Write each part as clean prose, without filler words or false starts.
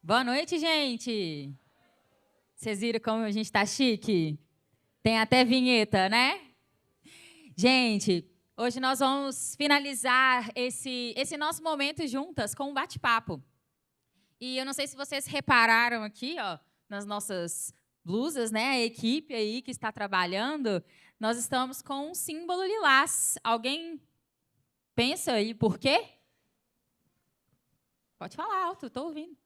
Boa noite, gente. Vocês viram como a gente está chique? Tem até vinheta, né? Gente, hoje nós vamos finalizar esse nosso momento juntas com um bate-papo. E eu não sei se vocês repararam aqui, ó, nas nossas blusas, né? A equipe aí que está trabalhando, nós estamos com um símbolo lilás. Alguém pensa aí por quê? Pode falar alto, estou ouvindo.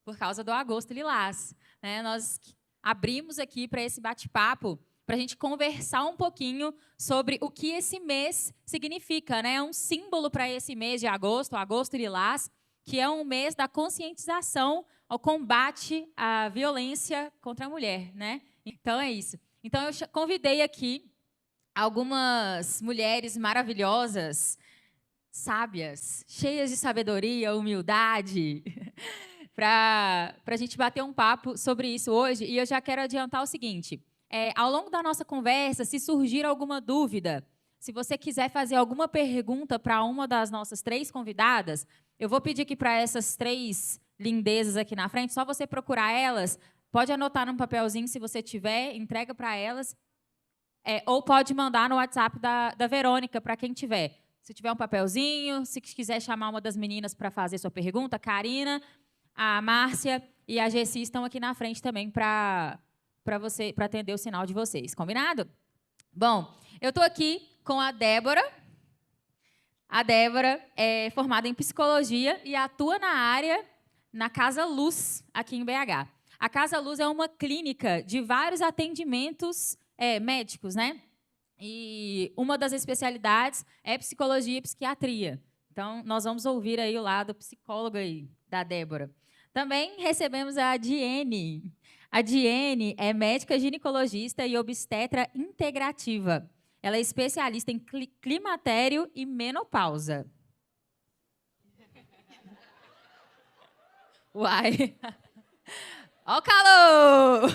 Por causa do Agosto Lilás, né? Nós abrimos aqui para esse bate-papo, para a gente conversar um pouquinho sobre o que esse mês significa, né? É um símbolo para esse mês de agosto, o Agosto Lilás, que é um mês da conscientização ao combate à violência contra a mulher, né? Então é isso. Então eu convidei aqui algumas mulheres maravilhosas, sábias, cheias de sabedoria, humildade, para a gente bater um papo sobre isso hoje. E eu já quero adiantar o seguinte, ao longo da nossa conversa, se surgir alguma dúvida, se você quiser fazer alguma pergunta para uma das nossas 3 convidadas, eu vou pedir aqui para essas 3 lindezas aqui na frente, só você procurar elas, pode anotar num papelzinho se você tiver, entrega para elas, ou pode mandar no WhatsApp da Verônica, para quem tiver. Se tiver um papelzinho, se quiser chamar uma das meninas para fazer sua pergunta, Karina, a Márcia e a Gessi estão aqui na frente também para atender o sinal de vocês. Combinado? Bom, eu estou aqui com a Débora. A Débora é formada em psicologia e atua na área, na Casa Luz, aqui em BH. A Casa Luz é uma clínica de vários atendimentos médicos, né? E uma das especialidades é psicologia e psiquiatria. Então, nós vamos ouvir aí o lado psicólogo aí da Débora. Também recebemos a Diene. A Diene é médica ginecologista e obstetra integrativa. Ela é especialista em climatério e menopausa. Uai! Ó o calor!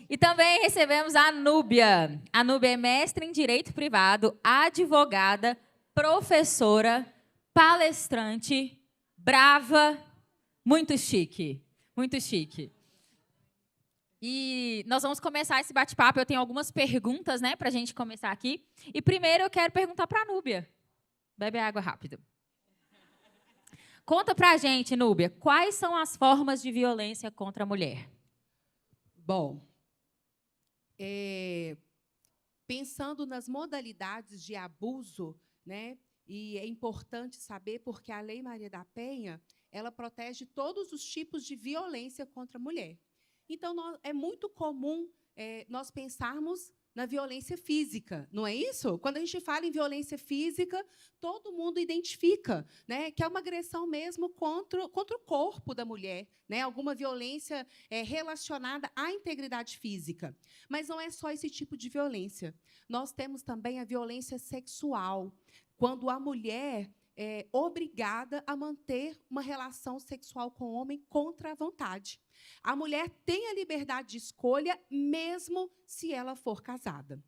E também recebemos a Núbia. A Núbia é mestre em Direito Privado, advogada, professora, palestrante, brava, muito chique. Muito chique. E nós vamos começar esse bate-papo. Eu tenho algumas perguntas, né, para a gente começar aqui. E primeiro eu quero perguntar para a Núbia. Bebe água rápido. Conta para a gente, Núbia, quais são as formas de violência contra a mulher? Bom, pensando nas modalidades de abuso, né, e é importante saber porque a Lei Maria da Penha, ela protege todos os tipos de violência contra a mulher. Então, é muito comum nós pensarmos na violência física, não é isso? Quando a gente fala em violência física, todo mundo identifica, né, que é uma agressão mesmo contra o corpo da mulher, né, alguma violência relacionada à integridade física. Mas não é só esse tipo de violência. Nós temos também a violência sexual, quando a mulher é obrigada a manter uma relação sexual com o homem contra a vontade. A mulher tem a liberdade de escolha, mesmo se ela for casada.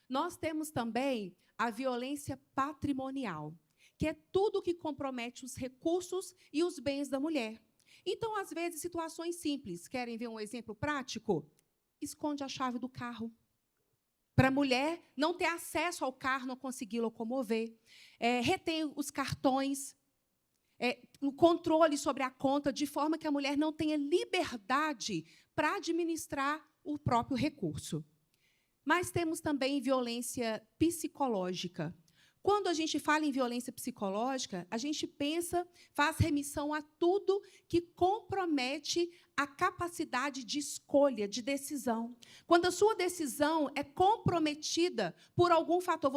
Nós temos também a violência patrimonial, que é tudo que compromete os recursos e os bens da mulher. Então, às vezes, situações simples. Querem ver um exemplo prático? Esconde a chave do carro. Para a mulher não ter acesso ao carro, não conseguir locomover. Retém os cartões. O controle sobre a conta, de forma que a mulher não tenha liberdade para administrar o próprio recurso. Mas temos também violência psicológica. Quando a gente fala em violência psicológica, a gente pensa, faz remissão a tudo que compromete a capacidade de escolha, de decisão. Quando a sua decisão é comprometida por algum fator,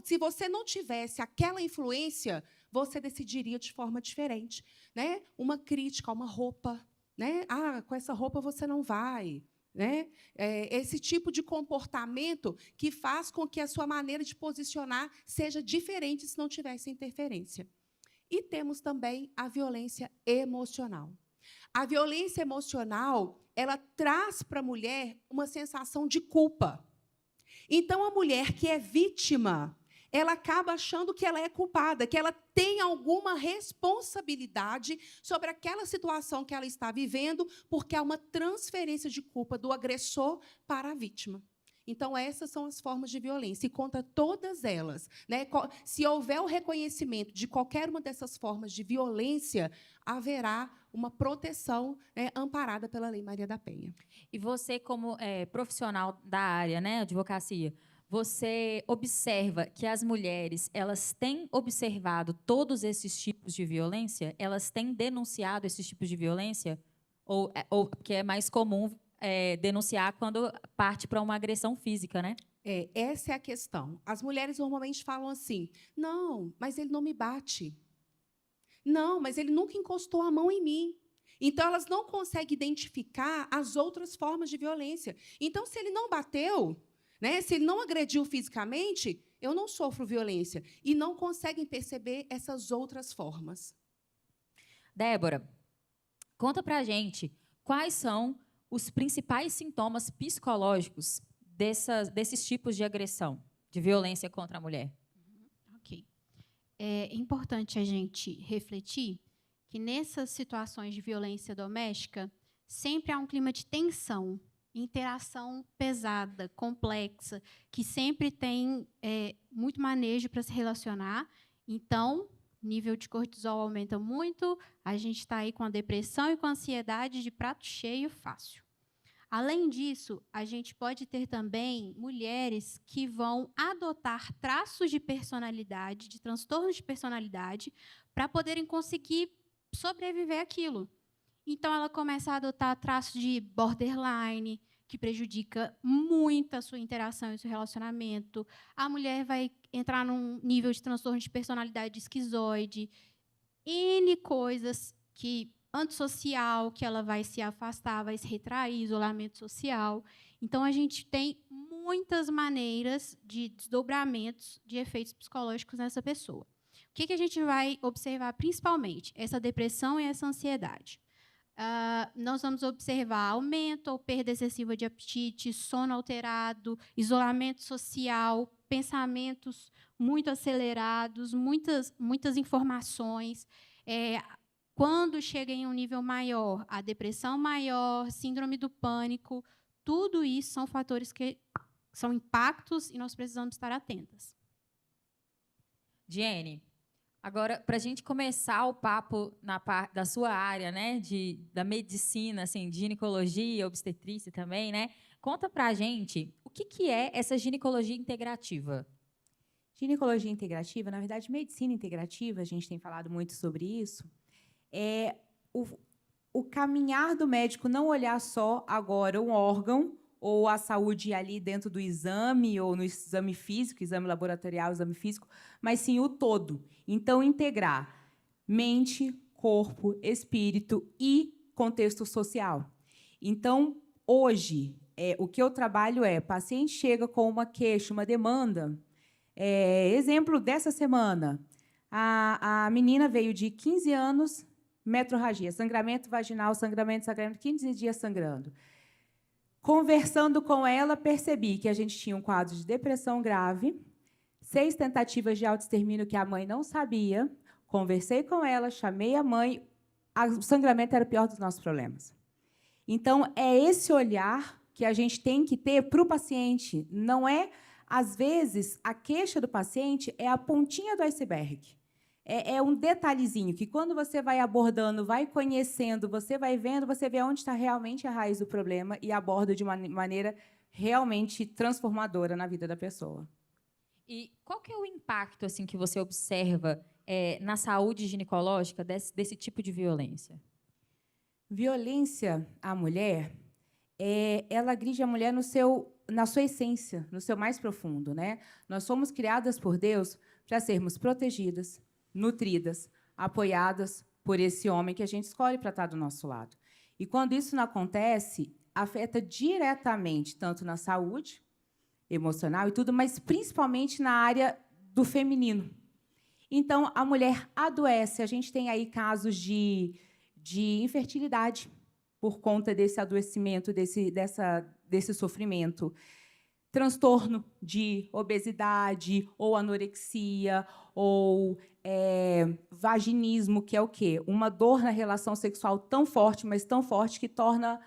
se você não tivesse aquela influência, você decidiria de forma diferente, né? Uma crítica a uma roupa, né? Ah, com essa roupa você não vai, né? Esse tipo de comportamento que faz com que a sua maneira de posicionar seja diferente se não tivesse interferência. E temos também a violência emocional. A violência emocional, ela traz para a mulher uma sensação de culpa. Então, a mulher que é vítima, ela acaba achando que ela é culpada, que ela tem alguma responsabilidade sobre aquela situação que ela está vivendo, porque há uma transferência de culpa do agressor para a vítima. Então, essas são as formas de violência, e contra todas elas, né, se houver o reconhecimento de qualquer uma dessas formas de violência, haverá uma proteção, né, amparada pela Lei Maria da Penha. E você, como profissional da área, né, advocacia, você observa que as mulheres, elas têm observado todos esses tipos de violência? Elas têm denunciado esses tipos de violência? Ou porque é mais comum denunciar quando parte para uma agressão física, né? Essa é a questão. As mulheres normalmente falam assim: não, mas ele não me bate. Não, mas ele nunca encostou a mão em mim. Então, elas não conseguem identificar as outras formas de violência. Então, se ele não bateu, né, se ele não agrediu fisicamente, eu não sofro violência. E não conseguem perceber essas outras formas. Débora, conta pra gente quais são os principais sintomas psicológicos desses tipos de agressão, de violência contra a mulher. Ok. É importante a gente refletir que nessas situações de violência doméstica sempre há um clima de tensão, interação pesada, complexa, que sempre tem muito manejo para se relacionar. Então, o nível de cortisol aumenta muito, a gente está aí com a depressão e com a ansiedade de prato cheio fácil. Além disso, a gente pode ter também mulheres que vão adotar traços de personalidade, de transtornos de personalidade, para poderem conseguir sobreviver àquilo. Então, ela começa a adotar traços de borderline, que prejudica muito a sua interação e o seu relacionamento. A mulher vai entrar num nível de transtorno de personalidade esquizoide, N coisas que antissocial, que ela vai se afastar, vai se retrair, isolamento social. Então, a gente tem muitas maneiras de desdobramentos de efeitos psicológicos nessa pessoa. O que a gente vai observar principalmente? Essa depressão e essa ansiedade. Nós vamos observar aumento ou perda excessiva de apetite, sono alterado, isolamento social, pensamentos muito acelerados, muitas informações. Quando chega em um nível maior, a depressão maior, síndrome do pânico, tudo isso são fatores que são impactos e nós precisamos estar atentas. Diene, agora, para a gente começar o papo da sua área, né, da medicina, assim, de ginecologia, obstetrícia também, né? Conta para a gente o que é essa ginecologia integrativa. Ginecologia integrativa, na verdade, medicina integrativa, a gente tem falado muito sobre isso, é o caminhar do médico não olhar só agora um órgão ou a saúde ali dentro do exame, ou no exame físico, exame laboratorial, exame físico, mas sim o todo. Então, integrar mente, corpo, espírito e contexto social. Então, hoje, o que eu trabalho paciente chega com uma queixa, uma demanda. Exemplo dessa semana, a menina veio de 15 anos, metrorragia, sangramento vaginal, sangramento, 15 dias sangrando. Conversando com ela, percebi que a gente tinha um quadro de depressão grave, 6 tentativas de autoextermínio que a mãe não sabia. Conversei com ela, chamei a mãe. O sangramento era o pior dos nossos problemas. Então, é esse olhar que a gente tem que ter para o paciente. Não é, às vezes, a queixa do paciente é a pontinha do iceberg. É um detalhezinho que, quando você vai abordando, vai conhecendo, você vai vendo, você vê onde está realmente a raiz do problema e aborda de uma maneira realmente transformadora na vida da pessoa. E qual que é o impacto assim, que você observa na saúde ginecológica desse tipo de violência? Violência à mulher, ela agride a mulher na sua essência, no seu mais profundo, né? Nós somos criadas por Deus para sermos protegidas, nutridas, apoiadas por esse homem que a gente escolhe para estar do nosso lado. E quando isso não acontece, afeta diretamente, tanto na saúde emocional e tudo, mas principalmente na área do feminino. Então, a mulher adoece. A gente tem aí casos de infertilidade por conta desse adoecimento, desse sofrimento. Transtorno de obesidade, ou anorexia, ou vaginismo, que é o quê? Uma dor na relação sexual tão forte, mas tão forte, que torna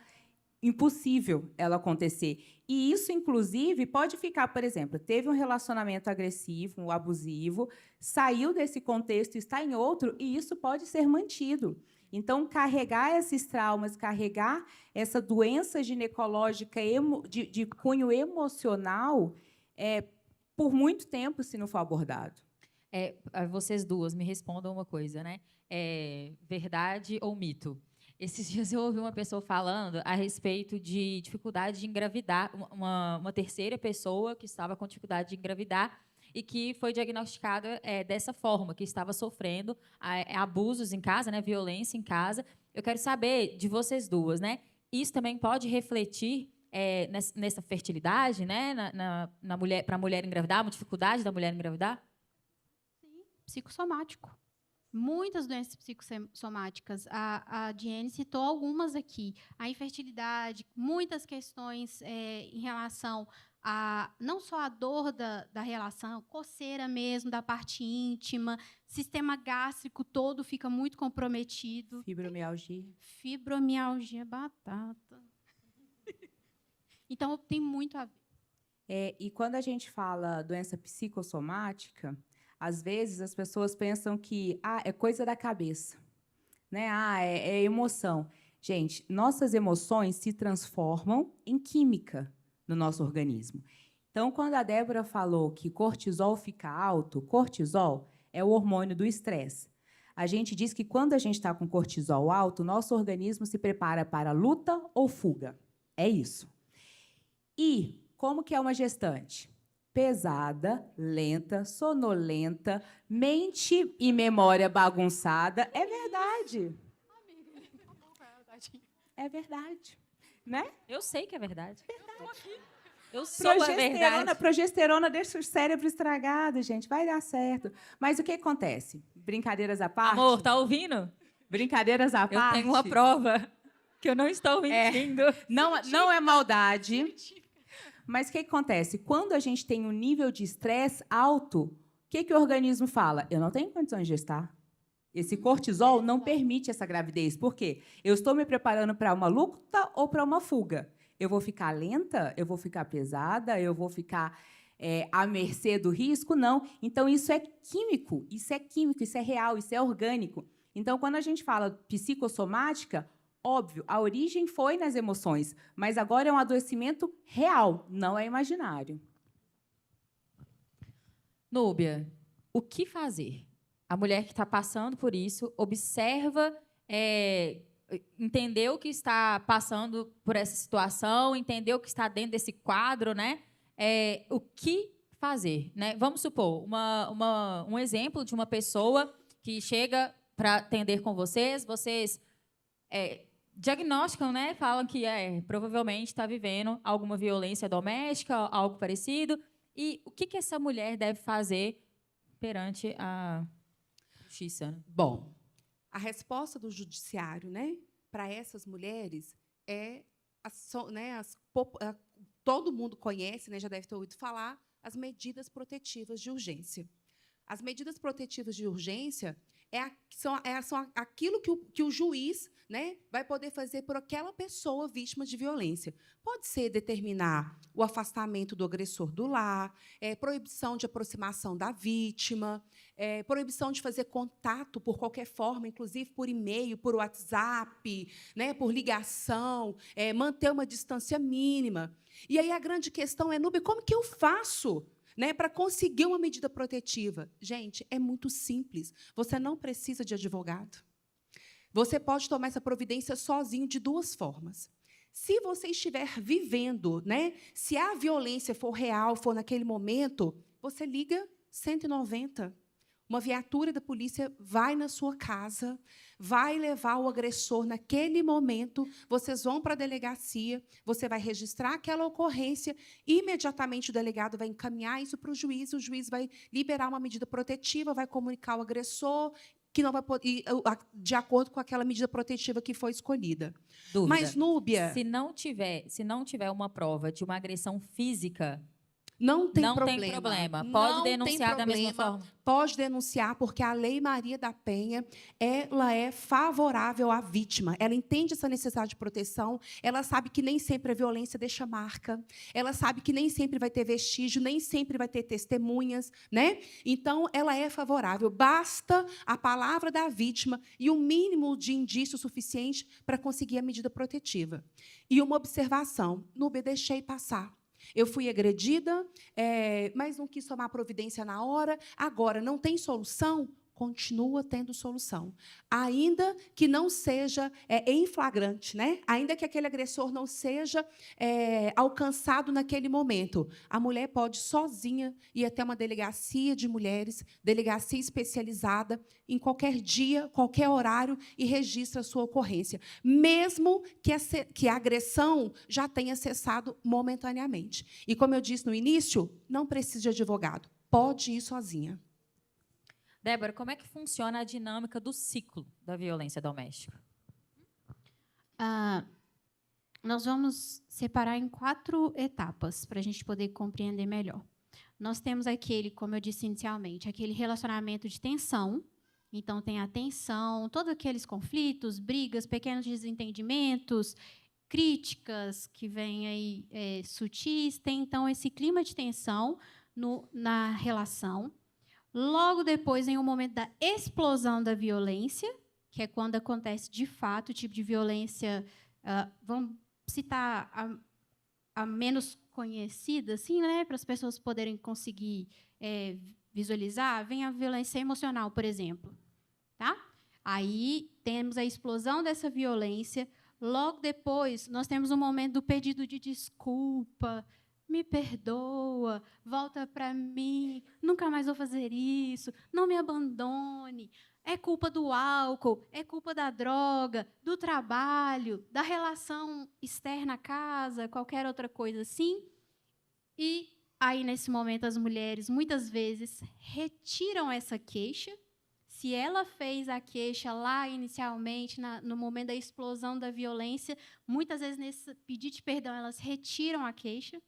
impossível ela acontecer. E isso, inclusive, pode ficar, por exemplo, teve um relacionamento agressivo, um abusivo, saiu desse contexto, está em outro, e isso pode ser mantido. Então, carregar esses traumas, carregar essa doença ginecológica de cunho emocional, por muito tempo, se não for abordado. Vocês duas me respondam uma coisa, né? Verdade ou mito? Esses dias eu ouvi uma pessoa falando a respeito de dificuldade de engravidar, uma terceira pessoa que estava com dificuldade de engravidar e que foi diagnosticada dessa forma, que estava sofrendo abusos em casa, né, violência em casa. Eu quero saber de vocês duas, né? Isso também pode refletir nessa fertilidade, né, na mulher, para a mulher engravidar, uma dificuldade da mulher engravidar? Sim, psicossomático. Muitas doenças psicossomáticas. A Diene citou algumas aqui. A infertilidade, muitas questões em relação a não só a dor da relação, coceira mesmo, da parte íntima, sistema gástrico todo fica muito comprometido. Fibromialgia. Fibromialgia, batata. Então, tem muito a ver. E quando a gente fala doença psicossomática, às vezes as pessoas pensam que é coisa da cabeça, né? É emoção. Gente, nossas emoções se transformam em química no nosso organismo. Então, quando a Débora falou que cortisol fica alto, cortisol é o hormônio do estresse. A gente diz que quando a gente está com cortisol alto, nosso organismo se prepara para luta ou fuga. É isso. E como que é uma gestante? Pesada, lenta, sonolenta, mente e memória bagunçada. É verdade. É verdade. Né? Eu sei que é verdade. Eu sou Progesterona, a verdade. progesterona deixa o cérebro estragado, gente. Vai dar certo. Mas o que acontece? Brincadeiras à parte. Amor, tá ouvindo? Brincadeiras à Eu parte. tenho uma prova que eu não estou mentindo. Não é maldade. Mas o que acontece? Quando a gente tem um nível de estresse alto, o que o organismo fala? Eu não tenho condições de gestar. Esse cortisol não permite essa gravidez. Por quê? Eu estou me preparando para uma luta ou para uma fuga. Eu vou ficar lenta? Eu vou ficar pesada? Eu vou ficar à mercê do risco? Não. Então, isso é químico, isso é real, isso é orgânico. Então, quando a gente fala psicossomática, óbvio, a origem foi nas emoções, mas agora é um adoecimento real, não é imaginário. Núbia, o que fazer? A mulher que está passando por isso observa, entendeu que está passando por essa situação, entendeu que está dentro desse quadro, né? O que fazer? Né? Vamos supor, um exemplo de uma pessoa que chega para atender com vocês diagnosticam, né? Falam que provavelmente está vivendo alguma violência doméstica, algo parecido. E o que essa mulher deve fazer perante a justiça? Bom, a resposta do judiciário, né, para essas mulheres todo mundo conhece, né, já deve ter ouvido falar, as medidas protetivas de urgência. As medidas protetivas de urgência são aquilo que o juiz, né, vai poder fazer por aquela pessoa vítima de violência. Pode ser determinar o afastamento do agressor do lar, proibição de aproximação da vítima, proibição de fazer contato por qualquer forma, inclusive por e-mail, por WhatsApp, né, por ligação, manter uma distância mínima. E aí a grande questão é, Núbia, como que eu faço, né, para conseguir uma medida protetiva? Gente, é muito simples. Você não precisa de advogado. Você pode tomar essa providência sozinho de duas formas. Se você estiver vivendo, né, se a violência for real, for naquele momento, você liga 190. Uma viatura da polícia vai na sua casa, vai levar o agressor naquele momento, vocês vão para a delegacia, você vai registrar aquela ocorrência, imediatamente o delegado vai encaminhar isso para o juiz vai liberar uma medida protetiva, vai comunicar ao agressor, que não vai poder, de acordo com aquela medida protetiva que foi escolhida. Dúvida. Mas, Núbia, Se não tiver uma prova de uma agressão física, não tem não problema. tem problema. Não Pode tem denunciar da mesma problema. forma. Pode denunciar, porque a Lei Maria da Penha, ela é favorável à vítima. Ela entende essa necessidade de proteção, ela sabe que nem sempre a violência deixa marca, ela sabe que nem sempre vai ter vestígio, nem sempre vai ter testemunhas, né? Então, ela é favorável. Basta a palavra da vítima e o mínimo de indício suficiente para conseguir a medida protetiva. E uma observação, Núbia, deixei passar. Eu fui agredida, mas não quis tomar providência na hora. Agora, não tem solução? Continua tendo solução. Ainda que não seja em flagrante, né? Ainda que aquele agressor não seja alcançado naquele momento, a mulher pode sozinha ir até uma delegacia de mulheres, delegacia especializada, em qualquer dia, qualquer horário, e registra a sua ocorrência, mesmo que a agressão já tenha cessado momentaneamente. E, como eu disse no início, não precisa de advogado, pode ir sozinha. Débora, como é que funciona a dinâmica do ciclo da violência doméstica? Nós vamos separar em 4 etapas para a gente poder compreender melhor. Nós temos aquele, como eu disse inicialmente, aquele relacionamento de tensão. Então, tem a tensão, todos aqueles conflitos, brigas, pequenos desentendimentos, críticas que vêm aí sutis. Tem, então, esse clima de tensão na relação. Logo depois, em um momento da explosão da violência, que é quando acontece, de fato, o tipo de violência, vamos citar a menos conhecida, assim, né, para as pessoas poderem conseguir visualizar, vem a violência emocional, por exemplo. Tá? Aí, temos a explosão dessa violência. Logo depois, nós temos um momento do pedido de desculpa, me perdoa, volta para mim, nunca mais vou fazer isso, não me abandone. É culpa do álcool, é culpa da droga, do trabalho, da relação externa à casa, qualquer outra coisa assim. E aí, nesse momento, as mulheres, muitas vezes, retiram essa queixa. Se ela fez a queixa lá inicialmente, no momento da explosão da violência, muitas vezes, nesse pedido de perdão, elas retiram a queixa.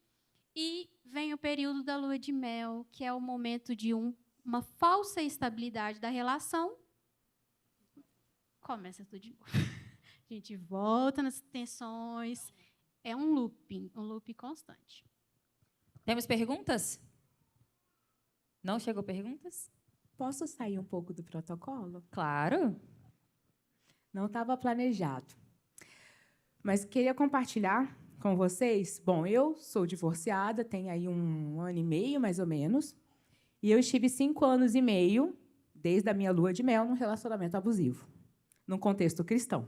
E vem o período da lua de mel, que é o momento de uma falsa estabilidade da relação. Começa tudo de novo. A gente volta nas tensões. É um looping constante. Temos perguntas? Não chegou perguntas? Posso sair um pouco do protocolo? Claro. Não estava planejado. Mas queria compartilhar com vocês. Bom, eu sou divorciada, tenho aí 1 ano e meio, mais ou menos, e eu estive 5 anos e meio, desde a minha lua de mel, num relacionamento abusivo, num contexto cristão,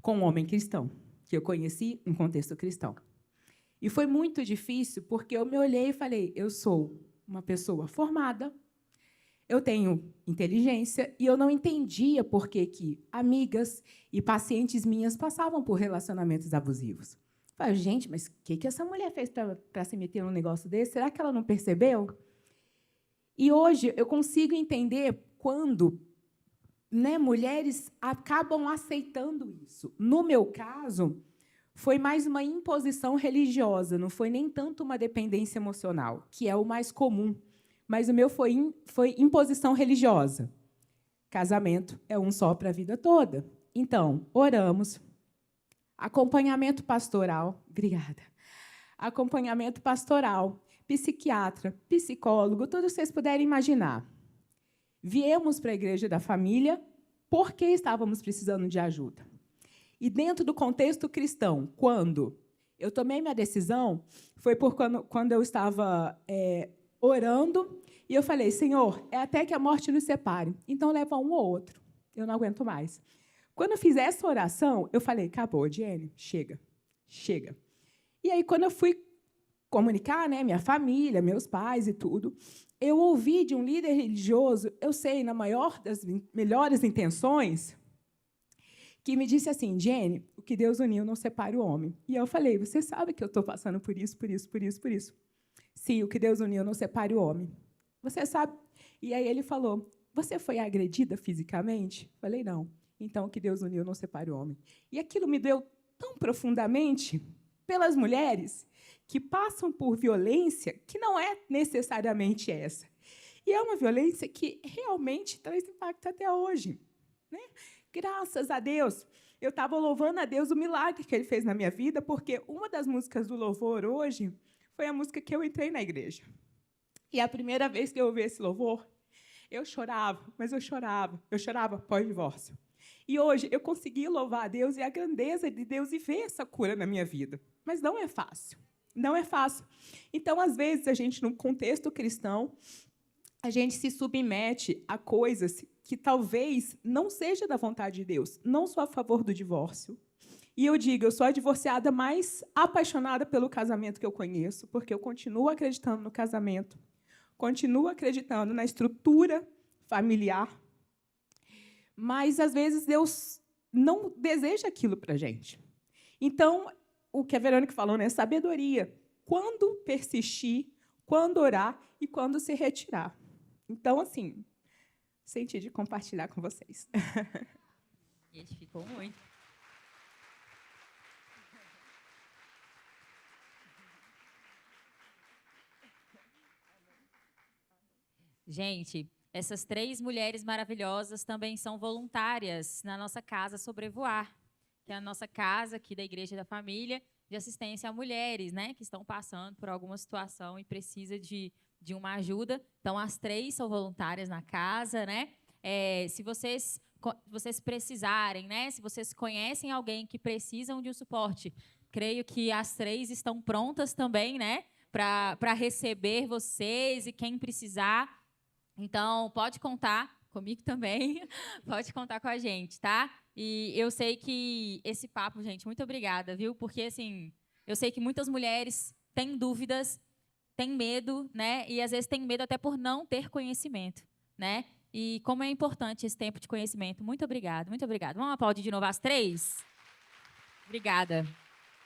com um homem cristão, que eu conheci em contexto cristão. E foi muito difícil, porque eu me olhei e falei, eu sou uma pessoa formada, eu tenho inteligência, e eu não entendia por que amigas e pacientes minhas passavam por relacionamentos abusivos. Falei, gente, mas o que essa mulher fez para se meter num negócio desse? Será que ela não percebeu? E hoje eu consigo entender quando, né, mulheres acabam aceitando isso. No meu caso, foi mais uma imposição religiosa, não foi nem tanto uma dependência emocional, que é o mais comum. Mas o meu foi imposição religiosa. Casamento é um só para a vida toda. Então, oramos. Acompanhamento pastoral, obrigada. Acompanhamento pastoral, psiquiatra, psicólogo, tudo que vocês puderem imaginar. Viemos para a Igreja da Família porque estávamos precisando de ajuda. E dentro do contexto cristão, quando eu tomei minha decisão, foi quando eu estava orando, e eu falei, Senhor, é até que a morte nos separe, então leva um ou outro, eu não aguento mais. Quando eu fiz essa oração, eu falei, acabou, Jenny, chega. E aí, quando eu fui comunicar, né, minha família, meus pais e tudo, eu ouvi de um líder religioso, eu sei, na maior das melhores intenções, que me disse assim: Jenny, o que Deus uniu não separe o homem. E eu falei: você sabe que eu estou passando por isso, por isso, por isso, por isso. Sim, o que Deus uniu não separe o homem. Você sabe? E aí ele falou: você foi agredida fisicamente? Falei: não. Então, o que Deus uniu não separe o homem. E aquilo me doeu tão profundamente pelas mulheres que passam por violência que não é necessariamente essa. E é uma violência que realmente traz impacto até hoje, né? Graças a Deus, eu estava louvando a Deus o milagre que Ele fez na minha vida, porque uma das músicas do louvor hoje foi a música que eu entrei na igreja. E a primeira vez que eu ouvi esse louvor, eu chorava, mas eu chorava pós-divórcio. E hoje eu consegui louvar a Deus e a grandeza de Deus e ver essa cura na minha vida. Mas não é fácil. Não é fácil. Então, às vezes, a gente, num contexto cristão, a gente se submete a coisas que talvez não seja da vontade de Deus. Não sou a favor do divórcio. E eu digo, eu sou a divorciada mais apaixonada pelo casamento que eu conheço, porque eu continuo acreditando no casamento, continuo acreditando na estrutura familiar, mas, às vezes, Deus não deseja aquilo para a gente. Então, o que a Verônica falou, né? Sabedoria. Quando persistir, quando orar e quando se retirar. Então, assim, senti de compartilhar com vocês. Edificou muito. Gente, essas 3 mulheres maravilhosas também são voluntárias na nossa Casa Sobrevoar, que é a nossa casa aqui da Igreja da Família de assistência a mulheres, né, que estão passando por alguma situação e precisa de uma ajuda. Então, as 3 são voluntárias na casa, né? Se vocês precisarem, né, se vocês conhecem alguém que precisam de um suporte, creio que as 3 estão prontas também, né, para receber vocês e quem precisar. Então, pode contar comigo também, pode contar com a gente, tá? E eu sei que esse papo, gente, muito obrigada, viu? Porque, assim, eu sei que muitas mulheres têm dúvidas, têm medo, né? E, às vezes, têm medo até por não ter conhecimento, né? E como é importante esse tempo de conhecimento. Muito obrigada, muito obrigada. Vamos aplaudir de novo as 3? Obrigada.